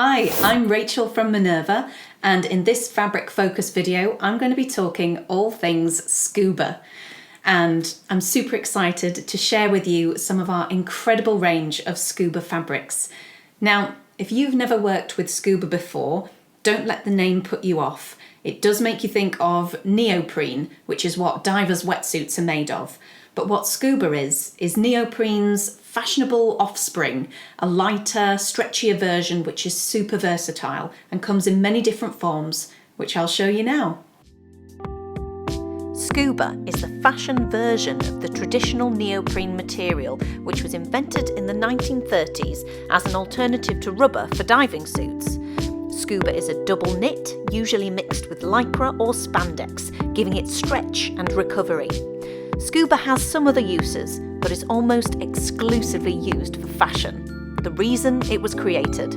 Hi, I'm Rachel from Minerva, and in this fabric focus video I'm going to be talking all things scuba, and I'm super excited to share with you some of our incredible range of scuba fabrics. Now, if you've never worked with scuba before, don't let the name put you off. It does make you think of neoprene, which is what divers' wetsuits are made of. But what scuba is neoprene's fashionable offspring, a lighter, stretchier version which is super versatile and comes in many different forms, which I'll show you now. Scuba is the fashion version of the traditional neoprene material, which was invented in the 1930s as an alternative to rubber for diving suits. Scuba is a double knit, usually mixed with lycra or spandex, giving it stretch and recovery. Scuba has some other uses, but is almost exclusively used for fashion. The reason it was created.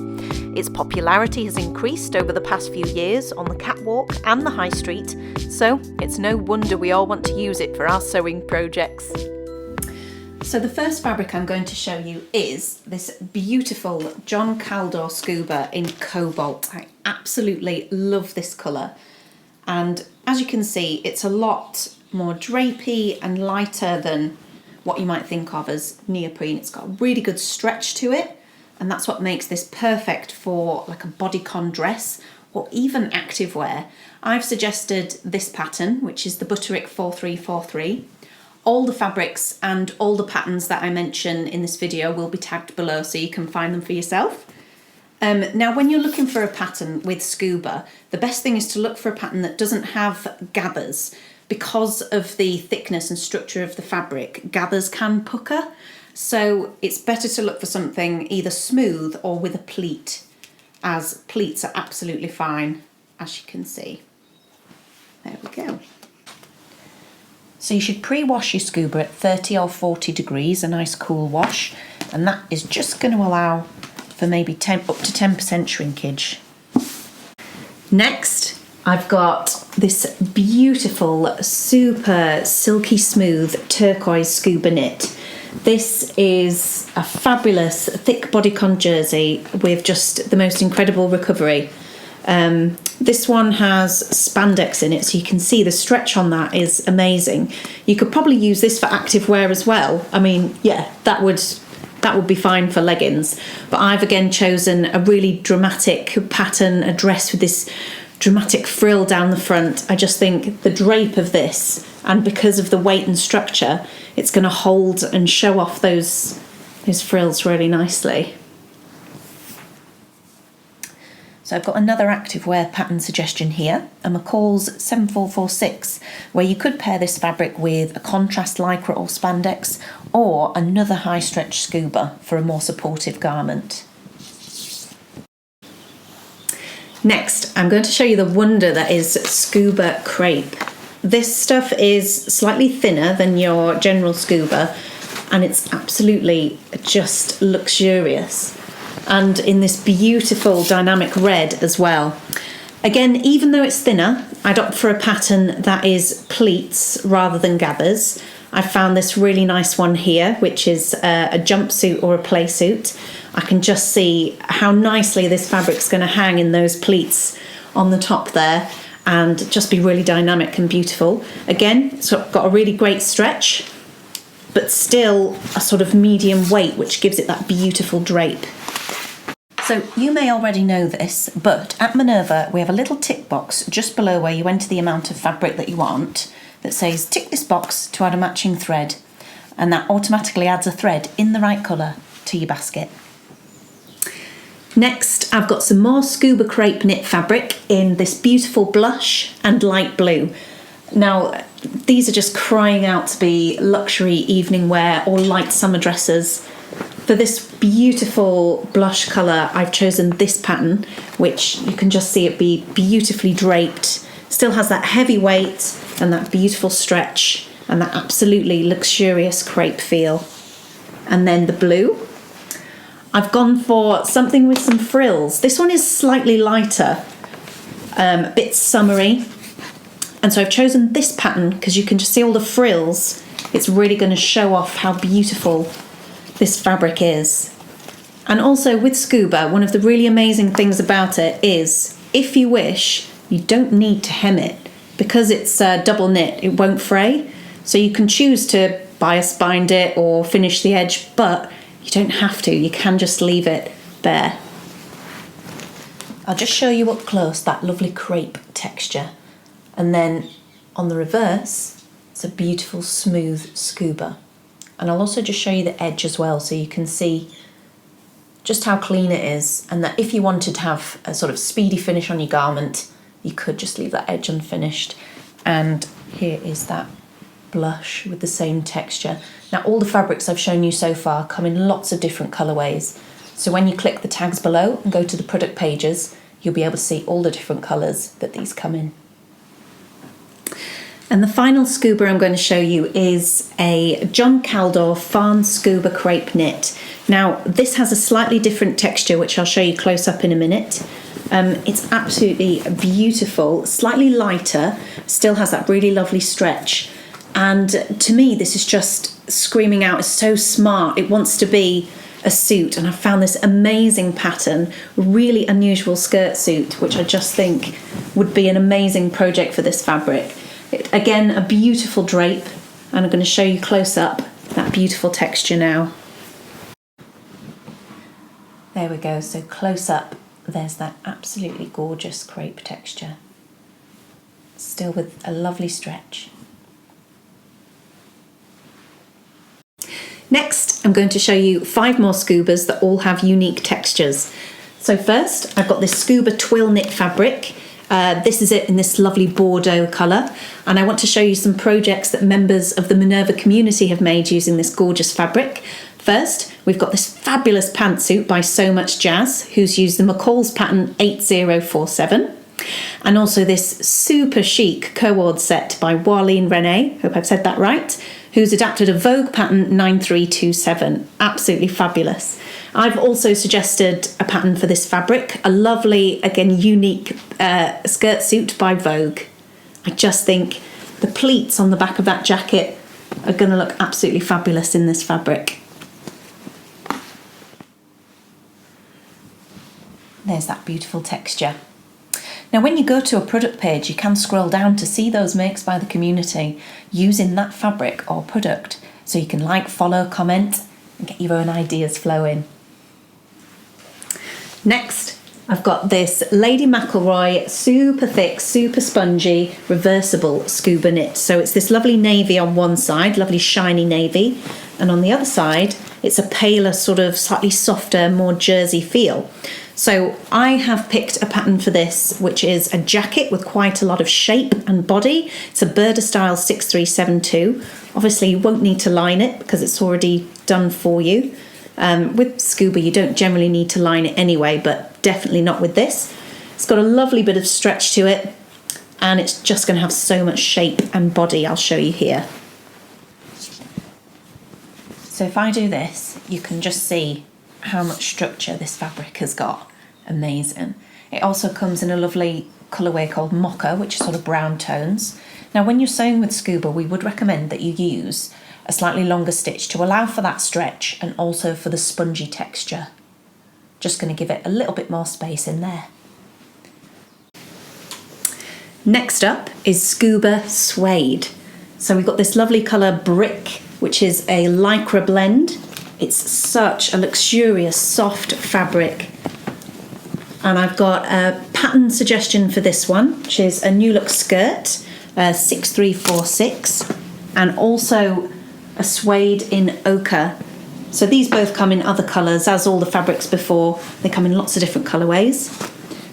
Its popularity has increased over the past few years on the catwalk and the high street, so it's no wonder we all want to use it for our sewing projects. So the first fabric I'm going to show you is this beautiful John Caldor scuba in Cobalt. I absolutely love this colour, and as you can see it's a lot more drapey and lighter than what you might think of as neoprene. It's got a really good stretch to it, and that's what makes this perfect for like a bodycon dress or even activewear. I've suggested this pattern, which is the Butterick 4343. All the fabrics and all the patterns that I mention in this video will be tagged below so you can find them for yourself. Now, when you're looking for a pattern with scuba, the best thing is to look for a pattern that doesn't have gathers. Because of the thickness and structure of the fabric, gathers can pucker, so it's better to look for something either smooth or with a pleat, as pleats are absolutely fine, as you can see. There we go. So you should pre-wash your scuba at 30 or 40 degrees, a nice cool wash, and that is just going to allow for maybe up to 10% shrinkage. Next, I've got this beautiful, super silky smooth turquoise scuba knit. This is a fabulous thick bodycon jersey with just the most incredible recovery. This one has spandex in it, so you can see the stretch on that is amazing. You could probably use this for active wear as well. I mean, yeah, that would be fine for leggings. But I've again chosen a really dramatic pattern, a dress with this dramatic frill down the front. I just think the drape of this, and because of the weight and structure, it's going to hold and show off those frills really nicely. So I've got another activewear pattern suggestion here, a McCall's 7446, where you could pair this fabric with a contrast lycra or spandex, or another high stretch scuba for a more supportive garment. Next, I'm going to show you the wonder that is scuba crepe. This stuff is slightly thinner than your general scuba, and it's absolutely just luxurious. And in this beautiful dynamic red as well. Again, even though it's thinner, I'd opt for a pattern that is pleats rather than gathers. I found this really nice one here, which is a jumpsuit or a play suit. I can just see how nicely this fabric's going to hang in those pleats on the top there and just be really dynamic and beautiful. Again, it's got a really great stretch, but still a sort of medium weight, which gives it that beautiful drape. So you may already know this, but at Minerva we have a little tick box just below where you enter the amount of fabric that you want that says tick this box to add a matching thread, and that automatically adds a thread in the right colour to your basket. Next, I've got some more scuba crepe knit fabric in this beautiful blush and light blue. Now, these are just crying out to be luxury evening wear or light summer dresses. For this beautiful blush colour, I've chosen this pattern, which you can just see it be beautifully draped. Still has that heavy weight and that beautiful stretch and that absolutely luxurious crepe feel. And then the blue. I've gone for something with some frills. This one is slightly lighter, a bit summery. And so I've chosen this pattern because you can just see all the frills. It's really going to show off how beautiful this fabric is. And also with Scuba, one of the really amazing things about it is, if you wish, you don't need to hem it. Because it's double knit, it won't fray. So you can choose to bias bind it or finish the edge, but you don't have to. You can just leave it bare. I'll just show you up close that lovely crepe texture. And then on the reverse, it's a beautiful smooth Scuba. And I'll also just show you the edge as well, so you can see just how clean it is, and that if you wanted to have a sort of speedy finish on your garment, you could just leave that edge unfinished. And here is that blush with the same texture. Now all the fabrics I've shown you so far come in lots of different colourways. So when you click the tags below and go to the product pages, you'll be able to see all the different colours that these come in. And the final Scuba I'm going to show you is a John Caldor Fawn Scuba Crepe Knit. Now this has a slightly different texture, which I'll show you close up in a minute. It's absolutely beautiful, slightly lighter, still has that really lovely stretch. And to me, this is just screaming out, it's so smart. It wants to be a suit, and I've found this amazing pattern, really unusual skirt suit, which I just think would be an amazing project for this fabric. Again, a beautiful drape, and I'm going to show you close up that beautiful texture now. There we go, so close up, there's that absolutely gorgeous crepe texture, still with a lovely stretch. Next, I'm going to show you 5 more Scubas that all have unique textures. So first, I've got this Scuba twill knit fabric. This is it in this lovely Bordeaux colour, and I want to show you some projects that members of the Minerva community have made using this gorgeous fabric. First, we've got this fabulous pantsuit by So Much Jazz, who's used the McCall's pattern 8047, and also this super chic cord set by Warline Renee, hope I've said that right, who's adapted a Vogue pattern 9327. Absolutely fabulous. I've also suggested a pattern for this fabric, a lovely, again, unique skirt suit by Vogue. I just think the pleats on the back of that jacket are going to look absolutely fabulous in this fabric. There's that beautiful texture. Now when you go to a product page, you can scroll down to see those makes by the community using that fabric or product, so you can like, follow, comment and get your own ideas flowing. Next, I've got this Lady McElroy super thick, super spongy, reversible Scuba knit. So it's this lovely navy on one side, lovely shiny navy, and on the other side it's a paler, sort of slightly softer, more jersey feel. So I have picked a pattern for this, which is a jacket with quite a lot of shape and body. It's a Burda style 6372. Obviously you won't need to line it because it's already done for you. With Scuba you don't generally need to line it anyway, but definitely not with this. It's got a lovely bit of stretch to it, and it's just going to have so much shape and body. I'll show you here. So if I do this, you can just see how much structure this fabric has got. Amazing. It also comes in a lovely colourway called Mocha, which is sort of brown tones. Now when you're sewing with Scuba, we would recommend that you use a slightly longer stitch to allow for that stretch and also for the spongy texture. Just going to give it a little bit more space in there. Next up is Scuba Suede. So we've got this lovely colour Brick, which is a lycra blend. It's such a luxurious, soft fabric. And I've got a pattern suggestion for this one, which is a New Look skirt, 6346, and also a suede in ochre. So these both come in other colours, as all the fabrics before. They come in lots of different colourways.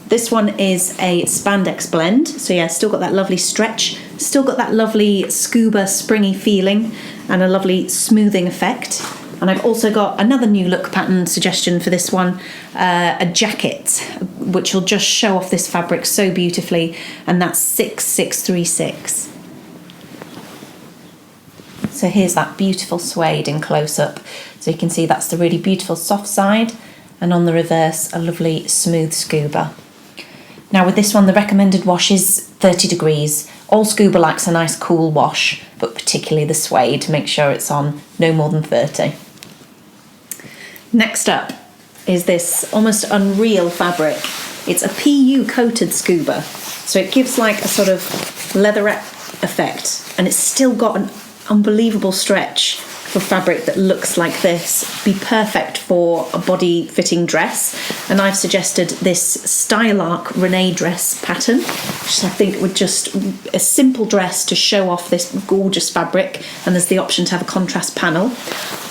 This one is a spandex blend, so yeah, still got that lovely stretch, still got that lovely Scuba springy feeling and a lovely smoothing effect. And I've also got another New Look pattern suggestion for this one, a jacket, which will just show off this fabric so beautifully, and that's 6636. So here's that beautiful suede in close-up. So you can see that's the really beautiful soft side, and on the reverse, a lovely smooth Scuba. Now with this one, the recommended wash is 30 degrees. All Scuba likes a nice cool wash, but particularly the suede, make sure it's on no more than 30. Next up is this almost unreal fabric. It's a PU coated scuba, so it gives like a sort of leatherette effect, and it's still got an unbelievable stretch for fabric that looks like this. Be perfect for a body fitting dress, and I've suggested this Style Arc Renee dress pattern, which I think would just a simple dress to show off this gorgeous fabric, and there's the option to have a contrast panel.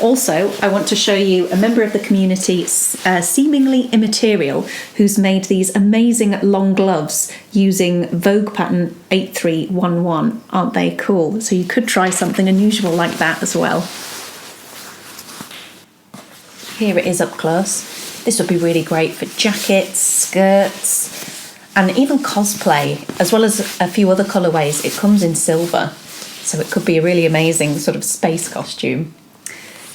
Also, I want to show you a member of the community, Seemingly Immaterial, who's made these amazing long gloves using Vogue pattern 8311. Aren't they cool? So you could try something unusual like that as well. Here it is up close. This would be really great for jackets, skirts, and even cosplay, as well as a few other colourways. It comes in silver, so it could be a really amazing sort of space costume.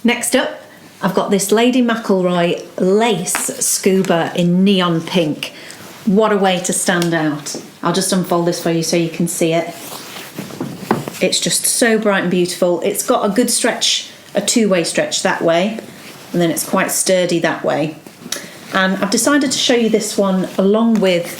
Next up, I've got this Lady McElroy lace scuba in neon pink. What a way to stand out. I'll just unfold this for you so you can see it. It's just so bright and beautiful. It's got a good stretch, a two-way stretch that way, and then it's quite sturdy that way. And I've decided to show you this one along with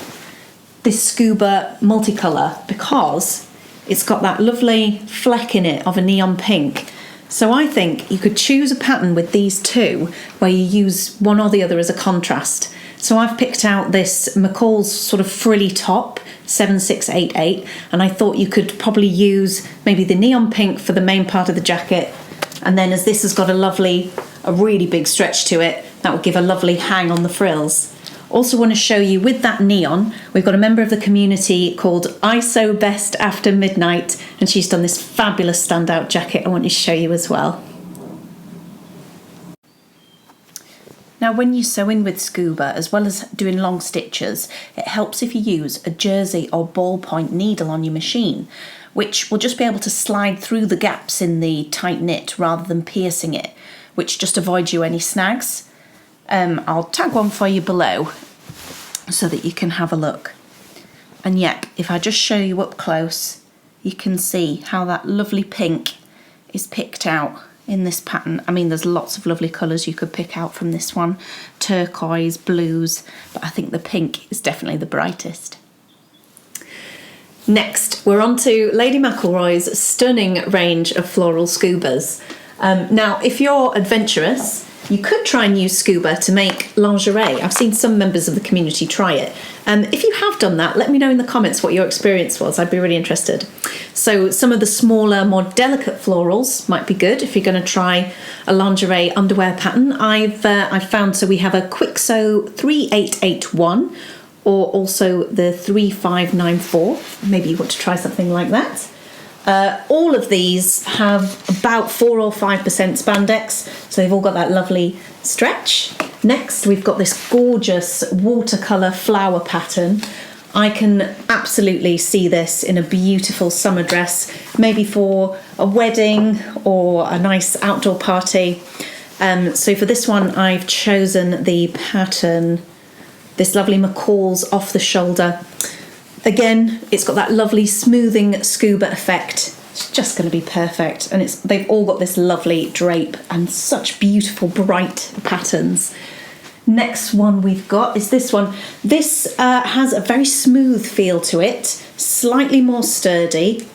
this scuba multicolour because it's got that lovely fleck in it of a neon pink. So I think you could choose a pattern with these two where you use one or the other as a contrast. So I've picked out this McCall's sort of frilly top, 7688, and I thought you could probably use maybe the neon pink for the main part of the jacket, and then as this has got a really big stretch to it, that would give a lovely hang on the frills. Also want to show you with that neon, we've got a member of the community called ISO Best After Midnight, and she's done this fabulous standout jacket I want to show you as well. Now when you sew in with scuba, as well as doing long stitches, it helps if you use a jersey or ballpoint needle on your machine, which will just be able to slide through the gaps in the tight knit rather than piercing it, which just avoids you any snags. I'll tag one for you below so that you can have a look. And yep, if I just show you up close, you can see how that lovely pink is picked out in this pattern. I mean, there's lots of lovely colours you could pick out from this one. Turquoise, blues, but I think the pink is definitely the brightest. Next, we're on to Lady McElroy's stunning range of floral scubas. Now, if you're adventurous, you could try and use scuba to make lingerie. I've seen some members of the community try it. If you have done that, let me know in the comments what your experience was. I'd be really interested. So some of the smaller, more delicate florals might be good if you're going to try a lingerie underwear pattern. I've found, so we have a Quick Sew 3881 or also the 3594. Maybe you want to try something like that. All of these have about 4 or 5% spandex, so they've all got that lovely stretch. Next, we've got this gorgeous watercolour flower pattern. I can absolutely see this in a beautiful summer dress, maybe for a wedding or a nice outdoor party. So for this one, I've chosen the pattern, this lovely McCall's off the shoulder. Again, it's got that lovely smoothing scuba effect. It's just going to be perfect. And they've all got this lovely drape and such beautiful bright patterns. Next one we've got is this one. This has a very smooth feel to it, slightly more sturdy.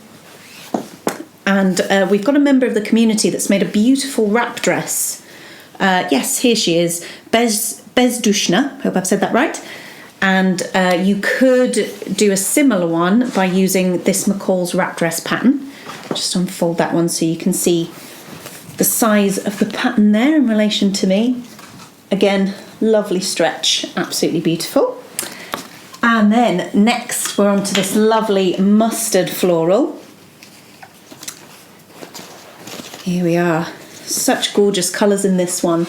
And we've got a member of the community that's made a beautiful wrap dress. Yes, here she is, Bez Dushna. Hope I've said that right. And you could do a similar one by using this McCall's wrap dress pattern. Just unfold that one so you can see the size of the pattern there in relation to me. Again, lovely stretch, absolutely beautiful. And then next we're on to this lovely mustard floral. Here we are, such gorgeous colours in this one.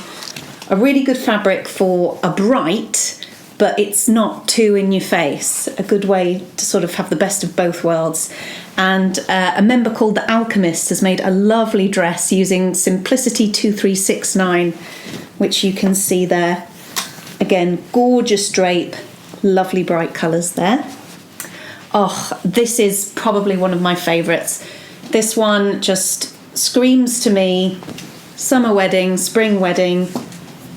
A really good fabric for a bright, but it's not too in your face. A good way to sort of have the best of both worlds. And a member called The Alchemist has made a lovely dress using Simplicity 2369, which you can see there. Again, gorgeous drape, lovely bright colours there. Oh, this is probably one of my favourites. This one just screams to me summer wedding, spring wedding.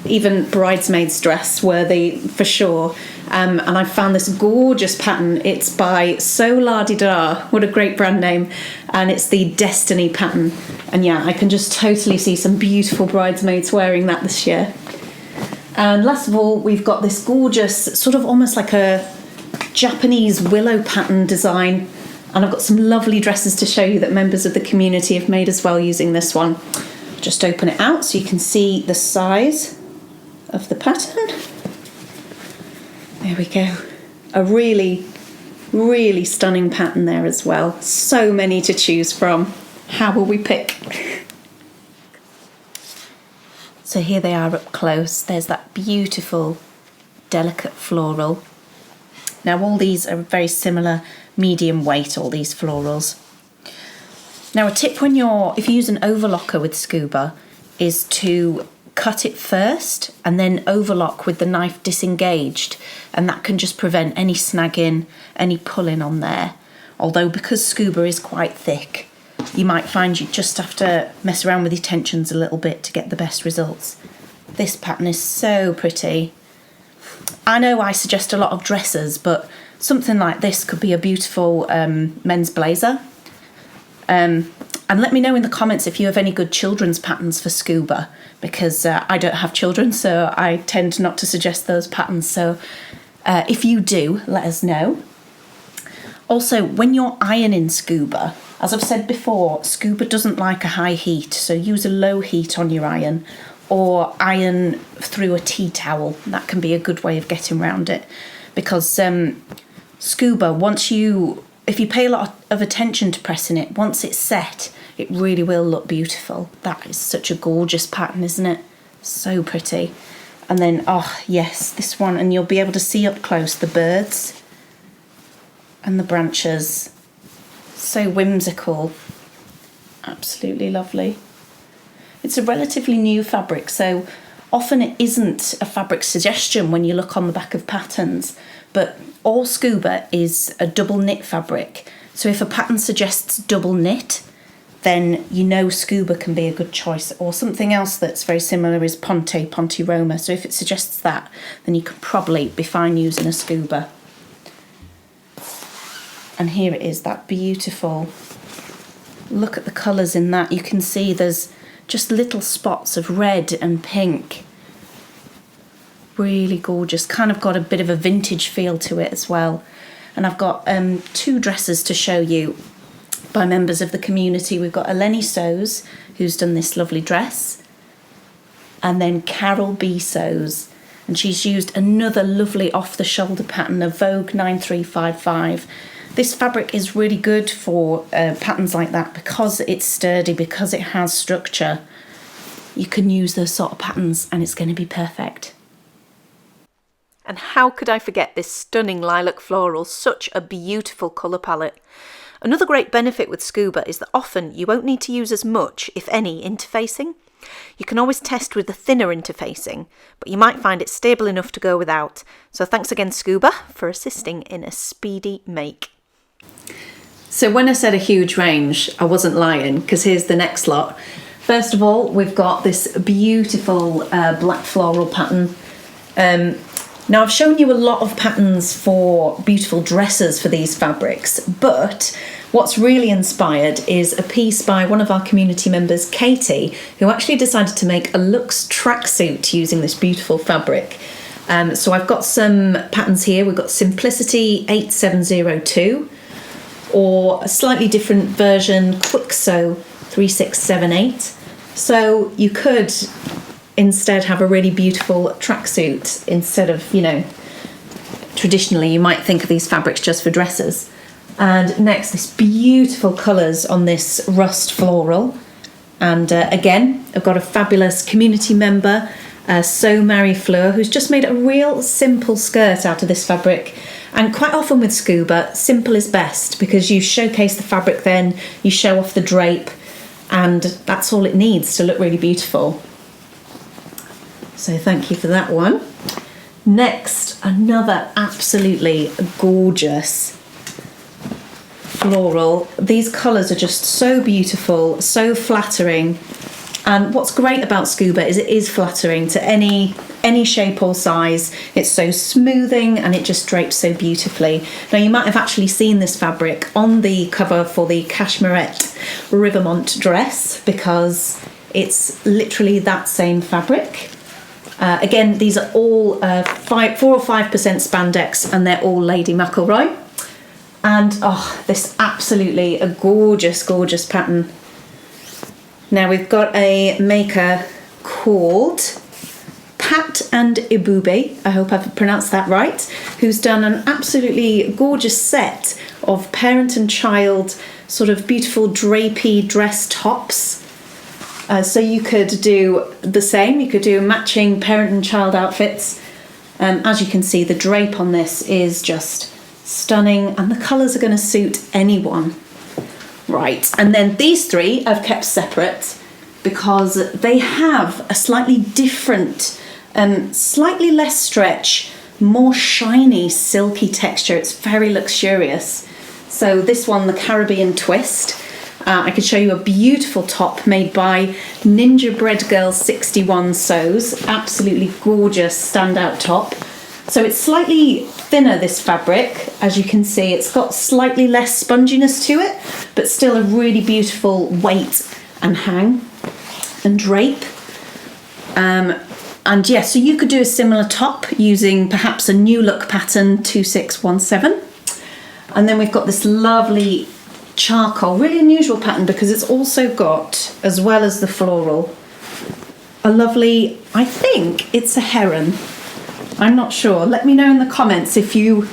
even bridesmaid's dress worthy for sure. And I found this gorgeous pattern. It's by So La Di Da, what a great brand name, and it's the Destiny pattern. And yeah, I can just totally see some beautiful bridesmaids wearing that this year. And last of all, we've got this gorgeous, sort of almost like a Japanese willow pattern design. And I've got some lovely dresses to show you that members of the community have made as well using this one. Just open it out so you can see the size of the pattern. There we go. A really, really stunning pattern there as well. So many to choose from. How will we pick? So here they are up close. There's that beautiful, delicate floral. Now all these are very similar medium weight, all these florals. Now a tip if you use an overlocker with Scuba is to cut it first and then overlock with the knife disengaged, and that can just prevent any snagging, any pulling on there. Although because Scuba is quite thick, you might find you just have to mess around with your tensions a little bit to get the best results. This pattern is so pretty. I know I suggest a lot of dresses, but something like this could be a beautiful men's blazer. And let me know in the comments if you have any good children's patterns for Scuba, because I don't have children, so I tend not to suggest those patterns. So if you do, let us know. Also, when you're ironing Scuba, as I've said before, Scuba doesn't like a high heat, so use a low heat on your iron, or iron through a tea towel. That can be a good way of getting around it, because Scuba, if you pay a lot of attention to pressing it, once it's set, it really will look beautiful. That is such a gorgeous pattern, isn't it? So pretty. And then, oh yes, this one, and you'll be able to see up close the birds and the branches. So whimsical. Absolutely lovely. It's a relatively new fabric, so often it isn't a fabric suggestion when you look on the back of patterns, but all Scuba is a double knit fabric. So if a pattern suggests double knit, then you know Scuba can be a good choice. Or something else that's very similar is Ponte Roma. So if it suggests that, then you can probably be fine using a Scuba. And here it is, that beautiful, look at the colours in that. You can see there's just little spots of red and pink. Really gorgeous, kind of got a bit of a vintage feel to it as well. And I've got two dresses to show you by members of the community. We've got Eleni Sews, who's done this lovely dress, and then Carol B Sews, and she's used another lovely off-the-shoulder pattern of Vogue 9355. This fabric is really good for patterns like that because it's sturdy, because it has structure. You can use those sort of patterns and it's going to be perfect. And how could I forget this stunning lilac floral, such a beautiful colour palette. Another great benefit with Scuba is that often you won't need to use as much, if any, interfacing. You can always test with the thinner interfacing, but you might find it stable enough to go without. So thanks again Scuba for assisting in a speedy make. So when I said a huge range, I wasn't lying, because here's the next lot. First of all, we've got this beautiful black floral pattern. Now I've shown you a lot of patterns for beautiful dresses for these fabrics, but what's really inspired is a piece by one of our community members, Katie, who actually decided to make a luxe tracksuit using this beautiful fabric. So I've got some patterns here. We've got Simplicity 8702, or a slightly different version, Quick Sew 3678. So you could instead have a really beautiful tracksuit instead of, you know, traditionally you might think of these fabrics just for dresses. And next, this beautiful colours on this rust floral. And again, I've got a fabulous community member, So Marie Fleur, who's just made a real simple skirt out of this fabric. And quite often with Scuba, simple is best, because you showcase the fabric, then you show off the drape, and that's all it needs to look really beautiful. So thank you for that one. Next, another absolutely gorgeous floral. These colours are just so beautiful, so flattering, And what's great about Scuba is it is flattering to any shape or size. It's so smoothing and it just drapes so beautifully. Now you might have actually seen this fabric on the cover for the Cashmerette Rivermont dress, because it's literally that same fabric. Again, these are all 4 or 5% spandex, and they're all Lady McElroy. And oh, this absolutely a gorgeous, gorgeous pattern. Now we've got a maker called Pat and Ibube, I hope I've pronounced that right, who's done an absolutely gorgeous set of parent and child sort of beautiful drapey dress tops. So you could do the same, you could do matching parent and child outfits. As you can see, the drape on this is just stunning, and the colours are going to suit anyone. Right, and then these three I've kept separate because they have a slightly different, slightly less stretch, more shiny, silky texture. It's very luxurious. So this one, the Caribbean Twist, I could show you a beautiful top made by Ninja Bread Girl 61 Sews. Absolutely gorgeous standout top. So it's slightly thinner, this fabric, as you can see. It's got slightly less sponginess to it, but still a really beautiful weight and hang and drape. And yeah, so you could do a similar top using perhaps a New Look pattern 2617. And then we've got this lovely charcoal, really unusual pattern because it's also got, as well as the floral, a lovely, I think it's a heron. I'm not sure. Let me know in the comments if you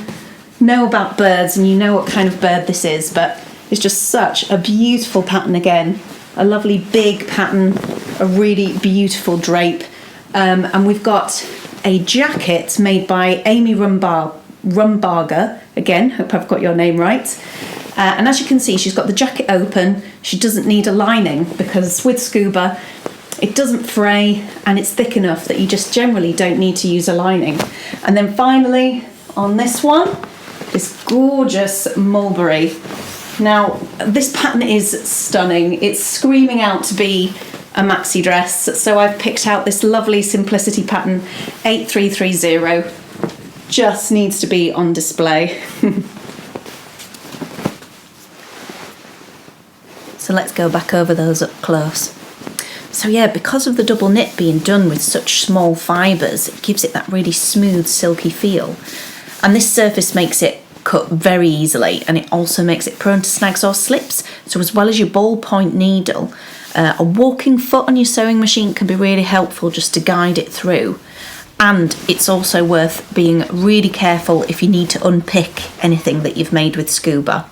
know about birds and you know what kind of bird this is, but it's just such a beautiful pattern again. A lovely big pattern, a really beautiful drape. And we've got a jacket made by Amy Rumbarger. Again, hope I've got your name right. And as you can see, she's got the jacket open. She doesn't need a lining because with Scuba, it doesn't fray and it's thick enough that you just generally don't need to use a lining. And then finally, on this one, this gorgeous mulberry. Now, this pattern is stunning. It's screaming out to be a maxi dress. So I've picked out this lovely Simplicity pattern 8330. Just needs to be on display. So let's go back over those up close. So yeah, because of the double knit being done with such small fibres, it gives it that really smooth, silky feel. And this surface makes it cut very easily, and it also makes it prone to snags or slips. So as well as your ballpoint needle, a walking foot on your sewing machine can be really helpful just to guide it through. And it's also worth being really careful if you need to unpick anything that you've made with Scuba,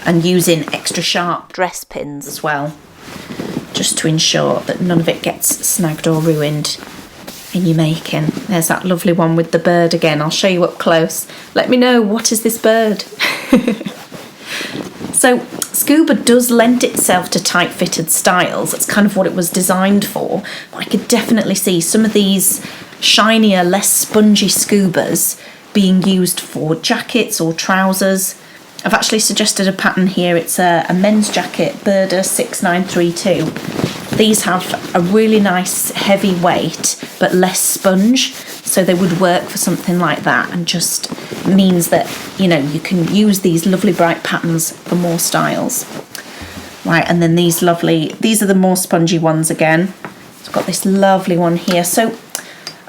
and using extra sharp dress pins as well, just to ensure that none of it gets snagged or ruined in your making. There's that lovely one with the bird again. I'll show you up close. Let me know, what is this bird? So Scuba does lend itself to tight fitted styles. That's kind of what it was designed for. But I could definitely see some of these shinier, less spongy Scubas being used for jackets or trousers. I've actually suggested a pattern here. It's a men's jacket, Bordeaux 6932. These have a really nice heavy weight, but less sponge, so they would work for something like that, and just means that, you know, you can use these lovely bright patterns for more styles. Right, and then these are the more spongy ones again. So I've got this lovely one here. So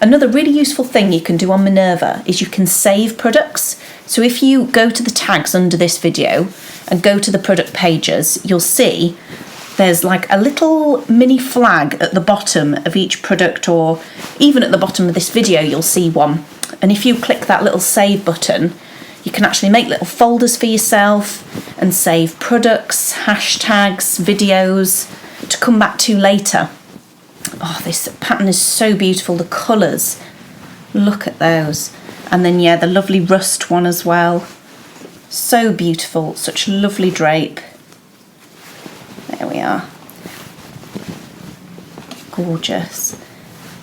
another really useful thing you can do on Minerva is you can save products. So if you go to the tags under this video and go to the product pages, you'll see there's like a little mini flag at the bottom of each product, or even at the bottom of this video you'll see one. And if you click that little save button, you can actually make little folders for yourself and save products, hashtags, videos to come back to later. Oh, this pattern is so beautiful. The colours, look at those. And then yeah, the lovely rust one as well. So beautiful, such lovely drape. There we are. Gorgeous.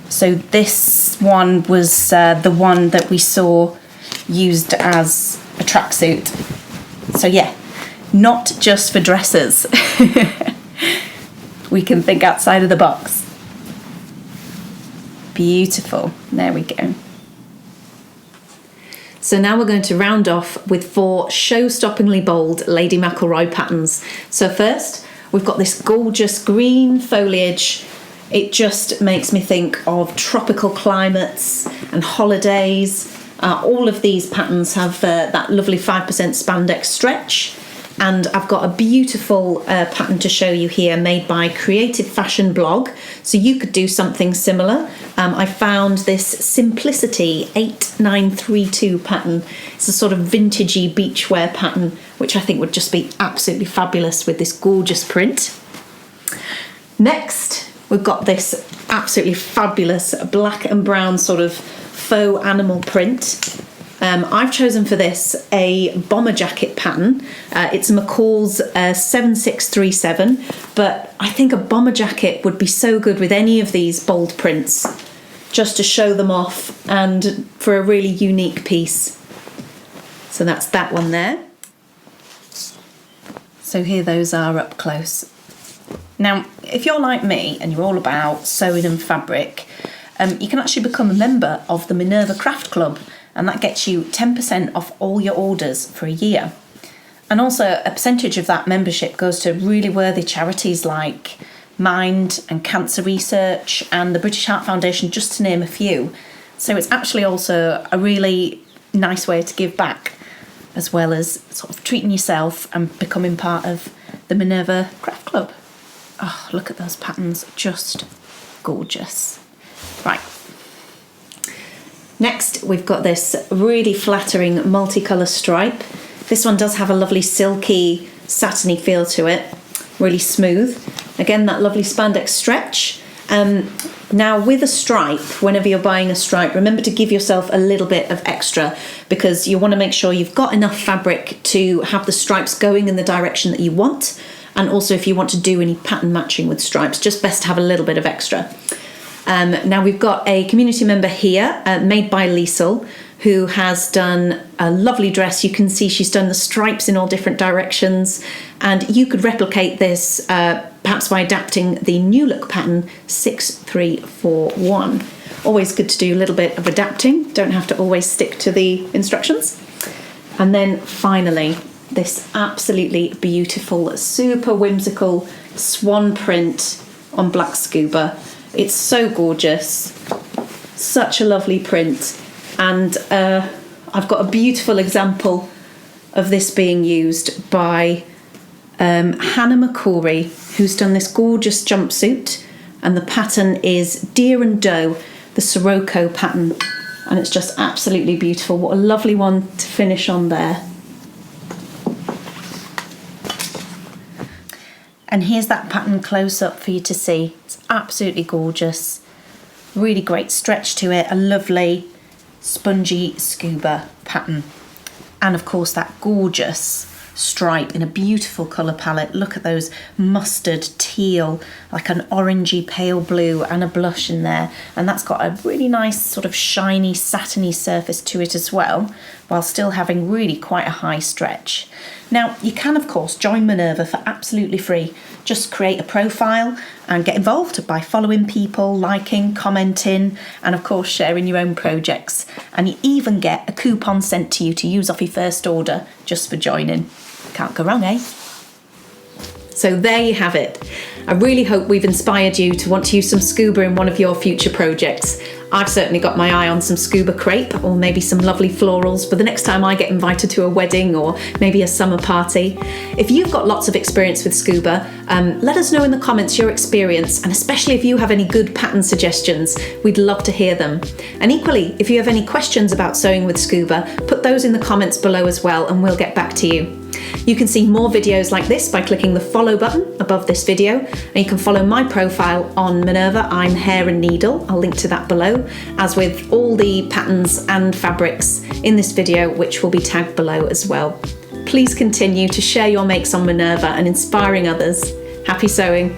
So this one was the one that we saw used as a tracksuit. So yeah, not just for dresses. we can think outside of the box. Beautiful. There we go. So now we're going to round off with 4 show-stoppingly bold Lady McElroy patterns. So first, we've got this gorgeous green foliage. It just makes me think of tropical climates and holidays. All of these patterns have that lovely 5% spandex stretch. And I've got a beautiful pattern to show you here made by Creative Fashion Blog. So you could do something similar. I found this Simplicity 8932 pattern. It's a sort of vintagey beachwear pattern, which I think would just be absolutely fabulous with this gorgeous print. Next, we've got this absolutely fabulous black and brown sort of faux animal print. I've chosen for this a bomber jacket pattern. It's McCall's 7637, but I think a bomber jacket would be so good with any of these bold prints, just to show them off and for a really unique piece. So that's that one there. So here those are up close. Now, if you're like me and you're all about sewing and fabric, you can actually become a member of the Minerva Craft Club, and that gets you 10% off all your orders for a year. And also a percentage of that membership goes to really worthy charities like Mind and Cancer Research and the British Heart Foundation, just to name a few. So it's actually also a really nice way to give back, as well as sort of treating yourself and becoming part of the Minerva Craft Club. Oh, look at those patterns, just gorgeous. Right. Next, we've got this really flattering multicolour stripe. This one does have a lovely silky, satiny feel to it, really smooth. Again, that lovely spandex stretch. Now, with a stripe, whenever you're buying a stripe, remember to give yourself a little bit of extra, because you want to make sure you've got enough fabric to have the stripes going in the direction that you want. And also, if you want to do any pattern matching with stripes, just best to have a little bit of extra. Now we've got a community member here, made by Liesl, who has done a lovely dress. You can see she's done the stripes in all different directions, and you could replicate this perhaps by adapting the New Look pattern 6341. Always good to do a little bit of adapting, don't have to always stick to the instructions. And then finally, this absolutely beautiful, super whimsical swan print on black scuba. It's so gorgeous, such a lovely print, and I've got a beautiful example of this being used by Hannah McCory, who's done this gorgeous jumpsuit, and the pattern is Deer and Doe, the Sirocco pattern, and it's just absolutely beautiful. What a lovely one to finish on there. And here's that pattern close up for you to see. It's absolutely gorgeous. Really great stretch to it. A lovely spongy scuba pattern. And of course that gorgeous stripe in a beautiful colour palette. Look at those mustard, teal, like an orangey pale blue, and a blush in there. And that's got a really nice sort of shiny, satiny surface to it as well, while still having really quite a high stretch. Now, you can, of course, join Minerva for absolutely free. Just create a profile and get involved by following people, liking, commenting, and of course sharing your own projects. And you even get a coupon sent to you to use off your first order just for joining. Can't go wrong, eh? So there you have it. I really hope we've inspired you to want to use some scuba in one of your future projects. I've certainly got my eye on some scuba crepe, or maybe some lovely florals for the next time I get invited to a wedding or maybe a summer party. If you've got lots of experience with scuba, let us know in the comments your experience, and especially if you have any good pattern suggestions, we'd love to hear them. And equally, if you have any questions about sewing with scuba, put those in the comments below as well, and we'll get back to you. You can see more videos like this by clicking the follow button above this video, and you can follow my profile on Minerva. I'm Hair and Needle. I'll link to that below, as with all the patterns and fabrics in this video, which will be tagged below as well. Please continue to share your makes on Minerva and inspiring others. Happy sewing!